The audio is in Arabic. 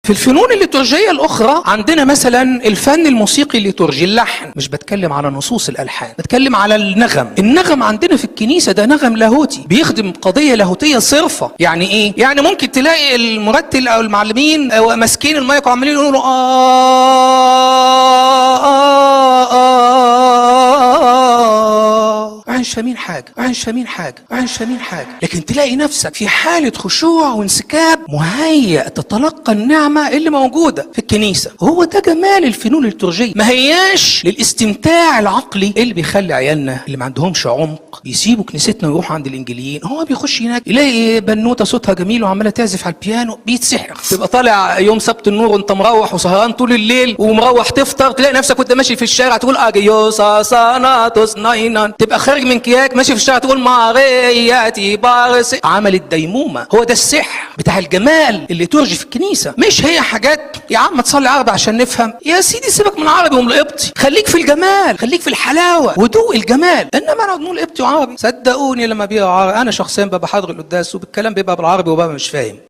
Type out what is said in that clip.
في الفنون الليتورجية الأخرى عندنا مثلا الفن الموسيقي الليتورجي، اللحن. مش بتكلم على نصوص الألحان، بتكلم على النغم. النغم عندنا في الكنيسة ده نغم لاهوتي، بيخدم قضية لاهوتية صرفة. يعني إيه؟ يعني ممكن تلاقي المرتل أو المعلمين ماسكين المايك وعمالين يقولوا مش فاهمين حاجة، لكن تلاقي نفسك في حالة خشوع وانسكاب، مهيأ تتلقى النعمة اللي موجودة في الكنيسة. هو ده جمال الفنون الليتورجية، ما هياش للاستمتاع العقلي اللي بيخلي عيالنا اللي ما عندهمش عمق يسيبوا كنيستنا ويروحوا عند الانجيليين. هو بيخش هناك يلاقي بنوتة صوتها جميل وعمالة تعزف على البيانو، بيتسحر. تبقى طالع يوم سبت النور وانت مروح وسهران طول الليل ومروح تفطر، تلاقي نفسك وانت ماشي في الشارع تقول اجيوسا ساناتوس ناينان، تبقى خارج من كياك ماشي في الشارع تقول مارياتي بارس. عمل الديمومة، هو ده السحر بتاع الجمال اللي ترجي في الكنيسة. مش هي حاجات يا عم تصلي عربي عشان نفهم، يا سيدي سيبك من عربي ومن القبطي، خليك في الجمال، خليك في الحلاوة ودوق الجمال. انما انا نقول قبطي وعربي، صدقوني لما بيقرا عربي انا شخصيا ببقى حاضر القداس وبالكلام بيبقى بالعربي وببقى مش فاهم.